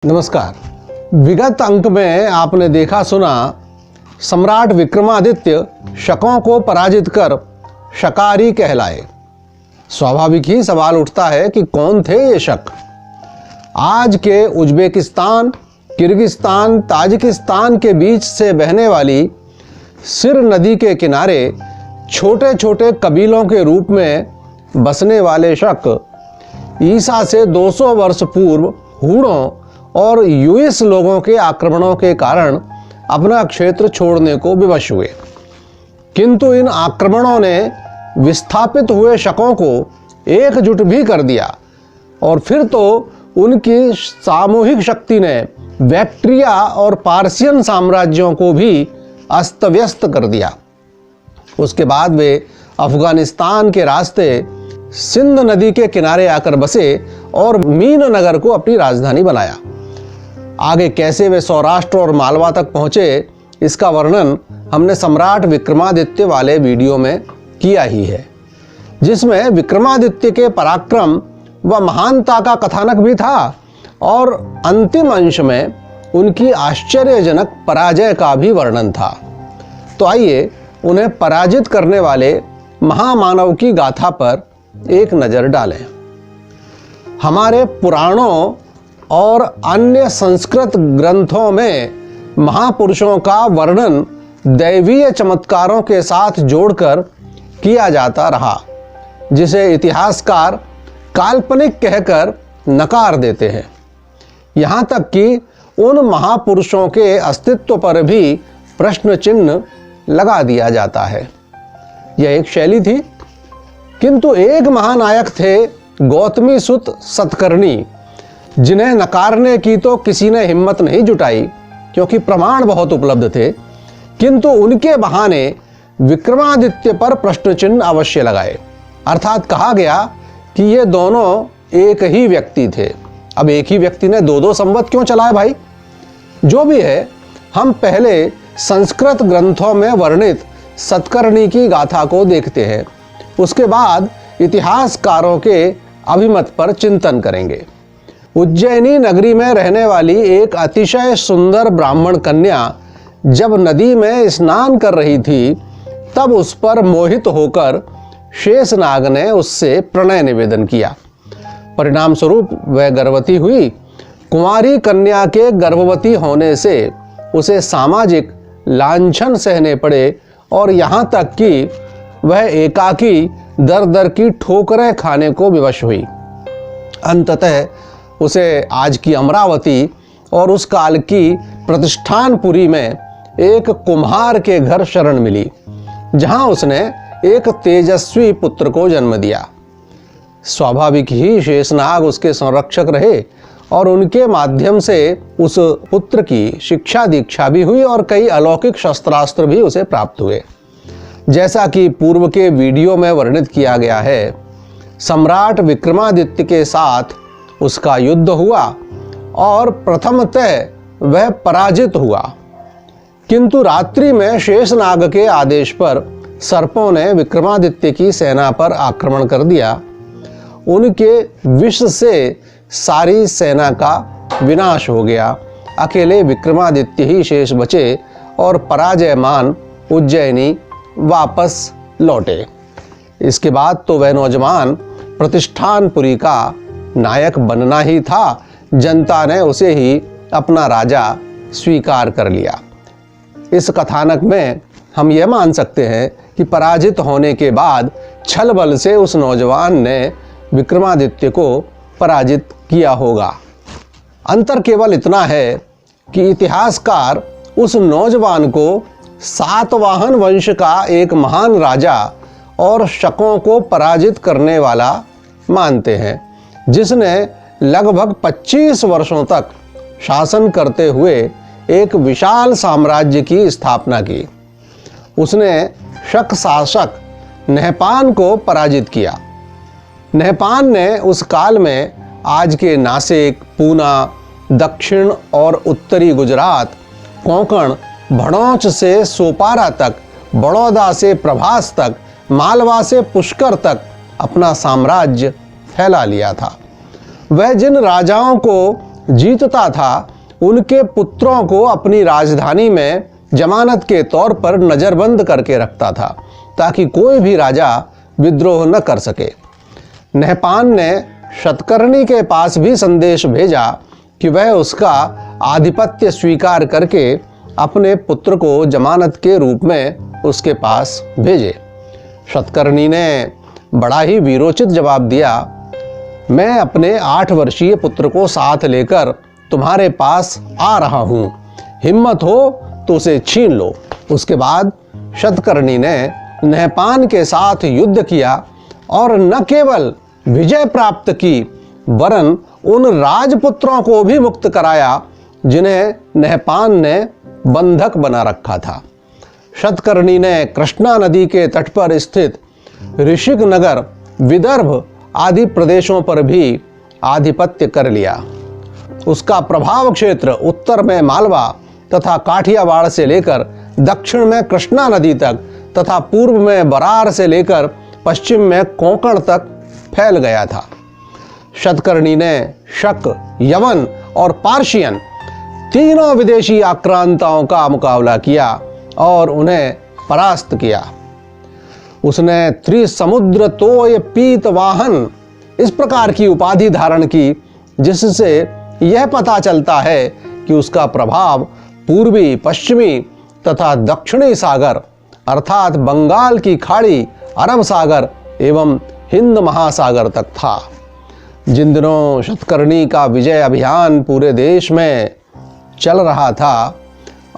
नमस्कार। विगत अंक में आपने देखा सुना सम्राट विक्रमादित्य शकों को पराजित कर शकारी कहलाए। स्वाभाविक ही सवाल उठता है कि कौन थे ये शक। आज के उज्बेकिस्तान, किर्गिस्तान, ताजिकिस्तान के बीच से बहने वाली सिर नदी के किनारे छोटे छोटे कबीलों के रूप में बसने वाले शक ईसा से 200 वर्ष पूर्व हूणों और यूएस लोगों के आक्रमणों के कारण अपना क्षेत्र छोड़ने को विवश हुए, किंतु इन आक्रमणों ने विस्थापित हुए शकों को एकजुट भी कर दिया और फिर तो उनकी सामूहिक शक्ति ने बैक्ट्रिया और पार्सियन साम्राज्यों को भी अस्त व्यस्त कर दिया। उसके बाद वे अफगानिस्तान के रास्ते सिंध नदी के किनारे आकर बसे और मीन नगर को अपनी राजधानी बनाया। आगे कैसे वे सौराष्ट्र और मालवा तक पहुंचे, इसका वर्णन हमने सम्राट विक्रमादित्य वाले वीडियो में किया ही है, जिसमें विक्रमादित्य के पराक्रम व महानता का कथानक भी था और अंतिम अंश में उनकी आश्चर्यजनक पराजय का भी वर्णन था। तो आइए उन्हें पराजित करने वाले महामानव की गाथा पर एक नज़र डालें। हमारे पुराणों और अन्य संस्कृत ग्रंथों में महापुरुषों का वर्णन दैवीय चमत्कारों के साथ जोड़कर किया जाता रहा, जिसे इतिहासकार काल्पनिक कहकर नकार देते हैं। यहाँ तक कि उन महापुरुषों के अस्तित्व पर भी प्रश्न चिन्ह लगा दिया जाता है। यह एक शैली थी, किंतु एक महानायक थे गौतमी सुत सतकर्णी, जिन्हें नकारने की तो किसी ने हिम्मत नहीं जुटाई क्योंकि प्रमाण बहुत उपलब्ध थे, किंतु उनके बहाने विक्रमादित्य पर प्रश्न चिन्ह अवश्य लगाए। अर्थात कहा गया कि ये दोनों एक ही व्यक्ति थे। अब एक ही व्यक्ति ने दो संवत क्यों चलाए भाई? जो भी है, हम पहले संस्कृत ग्रंथों में वर्णित सतकर्णी की गाथा को देखते हैं, उसके बाद इतिहासकारों के अभिमत पर चिंतन करेंगे। उज्जैनी नगरी में रहने वाली एक अतिशय सुंदर ब्राह्मण कन्या जब नदी में स्नान कर रही थी, तब उस पर मोहित होकर शेषनाग ने उससे प्रणय निवेदन किया। परिणाम स्वरूप वह गर्भवती हुई। कुंवारी कन्या के गर्भवती होने से उसे सामाजिक लांछन सहने पड़े और यहाँ तक कि वह एकाकी दर दर की ठोकरें खाने को विवश हुई। अंततः उसे आज की अमरावती और उस काल की प्रतिष्ठानपुरी में एक कुम्हार के घर शरण मिली, जहां उसने एक तेजस्वी पुत्र को जन्म दिया। स्वाभाविक ही शेषनाग उसके संरक्षक रहे और उनके माध्यम से उस पुत्र की शिक्षा दीक्षा भी हुई और कई अलौकिक शस्त्रास्त्र भी उसे प्राप्त हुए। जैसा कि पूर्व के वीडियो में वर्णित किया गया है, सम्राट विक्रमादित्य के साथ उसका युद्ध हुआ और प्रथमतः वह पराजित हुआ, किंतु रात्रि में शेषनाग के आदेश पर सर्पों ने विक्रमादित्य की सेना पर आक्रमण कर दिया। उनके विष से सारी सेना का विनाश हो गया। अकेले विक्रमादित्य ही शेष बचे और पराजयमान उज्जैनी वापस लौटे। इसके बाद तो वह नौजवान प्रतिष्ठानपुरी का नायक बनना ही था। जनता ने उसे ही अपना राजा स्वीकार कर लिया। इस कथानक में हम यह मान सकते हैं कि पराजित होने के बाद छल बल से उस नौजवान ने विक्रमादित्य को पराजित किया होगा। अंतर केवल इतना है कि इतिहासकार उस नौजवान को सातवाहन वंश का एक महान राजा और शकों को पराजित करने वाला मानते हैं, जिसने लगभग 25 वर्षों तक शासन करते हुए एक विशाल साम्राज्य की स्थापना की। उसने शक शासक नहपान को पराजित किया। नहपान ने उस काल में आज के नासिक, पूना, दक्षिण और उत्तरी गुजरात, कोंकण, भड़ौच से सोपारा तक, बड़ौदा से प्रभास तक, मालवा से पुष्कर तक अपना साम्राज्य फैला लिया था। वह जिन राजाओं को जीतता था उनके पुत्रों को अपनी राजधानी में जमानत के तौर पर नजरबंद करके रखता था ताकि कोई भी राजा विद्रोह न कर सके। नहपान ने शतकर्णी के पास भी संदेश भेजा कि वह उसका आधिपत्य स्वीकार करके अपने पुत्र को जमानत के रूप में उसके पास भेजे। शतकर्णी ने बड़ा ही वीरोचित जवाब दिया, मैं अपने 8 वर्षीय पुत्र को साथ लेकर तुम्हारे पास आ रहा हूं, हिम्मत हो तो उसे छीन लो। उसके बाद शतकर्णी ने नहपान के साथ युद्ध किया और न केवल विजय प्राप्त की वरन उन राजपुत्रों को भी मुक्त कराया जिन्हें नहपान ने बंधक बना रखा था। शतकर्णी ने कृष्णा नदी के तट पर स्थित ऋषिक नगर, विदर्भ आदि प्रदेशों पर भी आधिपत्य कर लिया। उसका प्रभाव क्षेत्र उत्तर में मालवा तथा काठियावाड़ से लेकर दक्षिण में कृष्णा नदी तक तथा पूर्व में बरार से लेकर पश्चिम में कोंकण तक फैल गया था। शतकर्णी ने शक, यवन और पार्शियन तीनों विदेशी आक्रांताओं का मुकाबला किया और उन्हें परास्त किया। उसने त्रिसमुद्र तोय पीत वाहन इस प्रकार की उपाधि धारण की जिससे यह पता चलता है कि उसका प्रभाव पूर्वी, पश्चिमी तथा दक्षिणी सागर अर्थात बंगाल की खाड़ी, अरब सागर एवं हिंद महासागर तक था। जिन दिनों शतकर्णी का विजय अभियान पूरे देश में चल रहा था,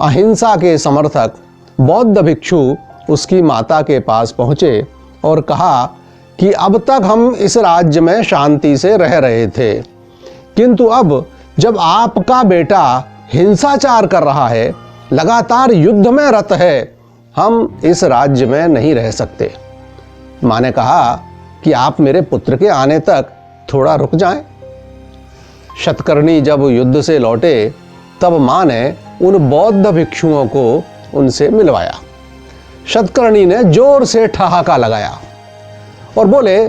अहिंसा के समर्थक बौद्ध भिक्षु उसकी माता के पास पहुंचे और कहा कि अब तक हम इस राज्य में शांति से रह रहे थे, किंतु अब जब आपका बेटा हिंसाचार कर रहा है, लगातार युद्ध में रत है, हम इस राज्य में नहीं रह सकते। माँ ने कहा कि आप मेरे पुत्र के आने तक थोड़ा रुक जाएं। शतकर्णी जब युद्ध से लौटे तब माँ ने उन बौद्ध भिक्षुओं को उनसे मिलवाया। शतकर्णी ने जोर से ठहाका लगाया और बोले,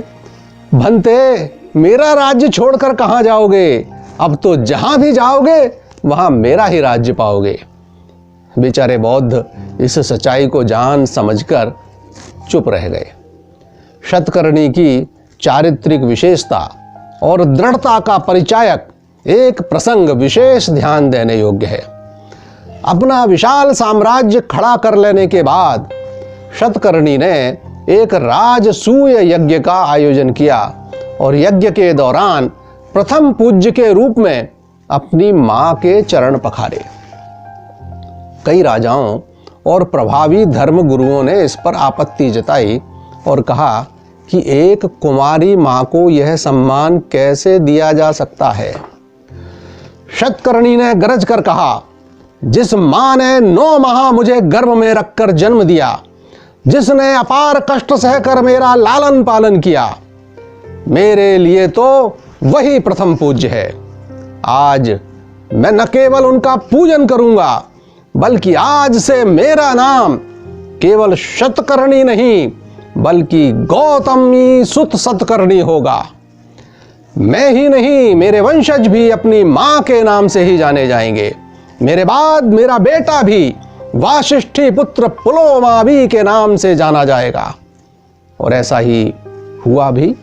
भंते, मेरा राज्य छोड़कर कहाँ जाओगे? अब तो जहां भी जाओगे वहां मेरा ही राज्य पाओगे। बेचारे बौद्ध इस सच्चाई को जान समझकर चुप रह गए। शतकर्णी की चारित्रिक विशेषता और दृढ़ता का परिचायक एक प्रसंग विशेष ध्यान देने योग्य है। अपना विशाल साम्राज्य खड़ा कर लेने के बाद शतकर्णी ने एक राजसूय यज्ञ का आयोजन किया और यज्ञ के दौरान प्रथम पूज्य के रूप में अपनी मां के चरण पखारे। कई राजाओं और प्रभावी धर्म गुरुओं ने इस पर आपत्ति जताई और कहा कि एक कुमारी मां को यह सम्मान कैसे दिया जा सकता है। शतकर्णी ने गरज कर कहा, जिस मां ने 9 माह मुझे गर्भ में रखकर जन्म दिया, जिसने अपार कष्ट सहकर मेरा लालन पालन किया, मेरे लिए तो वही प्रथम पूज्य है। आज मैं न केवल उनका पूजन करूंगा बल्कि आज से मेरा नाम केवल शतकर्णी नहीं बल्कि गौतमी सुत सतकर्णी होगा। मैं ही नहीं, मेरे वंशज भी अपनी मां के नाम से ही जाने जाएंगे। मेरे बाद मेरा बेटा भी वाशिष्ठी पुत्र पुलोमावी के नाम से जाना जाएगा। और ऐसा ही हुआ भी।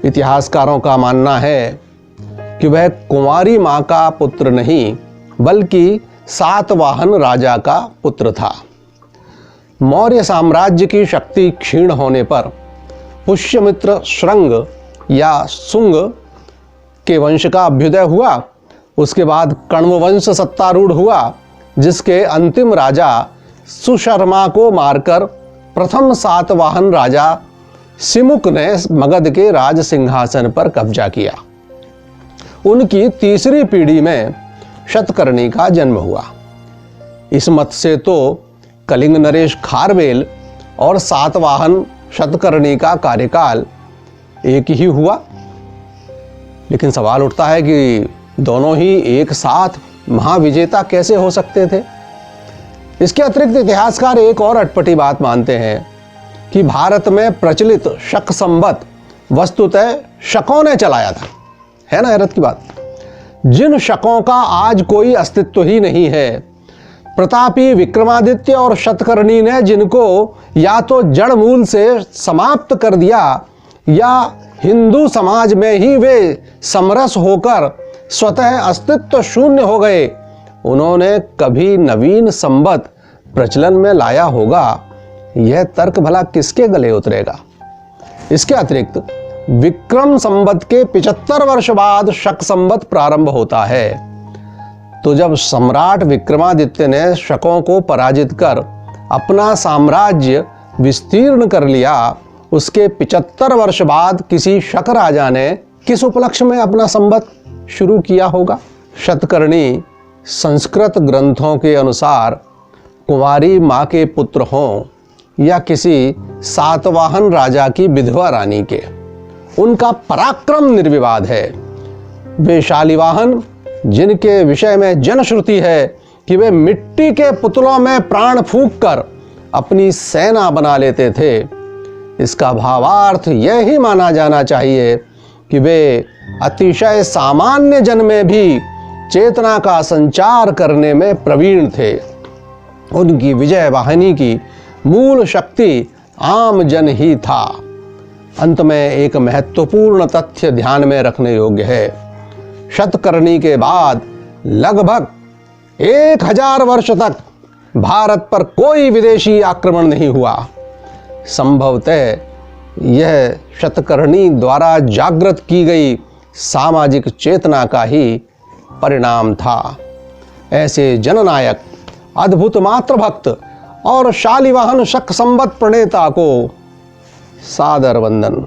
इतिहासकारों का मानना है कि वह कुंवारी मां का पुत्र नहीं बल्कि सातवाहन राजा का पुत्र था। मौर्य साम्राज्य की शक्ति क्षीण होने पर पुष्यमित्र श्रृंग या सुंग के वंश का अभ्युदय हुआ। उसके बाद कण्व वंश सत्तारूढ़ हुआ, जिसके अंतिम राजा सुशर्मा को मारकर प्रथम सातवाहन राजा सिमुक ने मगध के राज सिंहासन पर कब्जा किया। उनकी तीसरी पीढ़ी में शतकर्णी का जन्म हुआ। इस मत से तो कलिंग नरेश खारवेल और सातवाहन शतकर्णी का कार्यकाल एक ही हुआ। लेकिन सवाल उठता है कि दोनों ही एक साथ महाविजेता कैसे हो सकते थे। इसके अतिरिक्त इतिहासकार एक और अटपटी बात मानते हैं कि भारत में प्रचलित शक संवत वस्तुतः शकों ने चलाया था। है ना हैरत की बात। जिन शकों का आज कोई अस्तित्व ही नहीं है। प्रतापी विक्रमादित्य और शतकर्णी ने जिनको या तो जड़ मूल से समाप्त कर दिया या हिंदू समाज में ही वे समरस होकर स्वतः अस्तित्व शून्य हो गए, उन्होंने कभी नवीन संवत प्रचलन में लाया होगा, यह तर्क भला किसके गले उतरेगा। इसके अतिरिक्त विक्रम संवत के 75 वर्ष बाद शक संवत प्रारंभ होता है। तो जब सम्राट विक्रमादित्य ने शकों को पराजित कर अपना साम्राज्य विस्तीर्ण कर लिया, उसके 75 वर्ष बाद किसी शक राजा ने किस उपलक्ष्य में अपना संवत शुरू किया होगा। शतकर्णी संस्कृत ग्रंथों के अनुसार कुंवारी माँ के पुत्र हों या किसी सातवाहन राजा की विधवा रानी के, उनका पराक्रम निर्विवाद है। वे शालिवाहन, जिनके विषय में जनश्रुति है कि वे मिट्टी के पुतलों में प्राण फूंक कर अपनी सेना बना लेते थे, इसका भावार्थ यह ही माना जाना चाहिए कि वे अतिशय सामान्य जन में भी चेतना का संचार करने में प्रवीण थे। उनकी विजय वाहिनी की मूल शक्ति आम जन ही था। अंत में एक महत्वपूर्ण तथ्य ध्यान में रखने योग्य है। शतकर्णी के बाद लगभग 1000 वर्ष तक भारत पर कोई विदेशी आक्रमण नहीं हुआ। संभवतः यह शतकर्णी द्वारा जागृत की गई सामाजिक चेतना का ही परिणाम था। ऐसे जननायक, अद्भुत मातृभक्त और शालिवाहन शक संवत प्रणेता को सादर वंदन।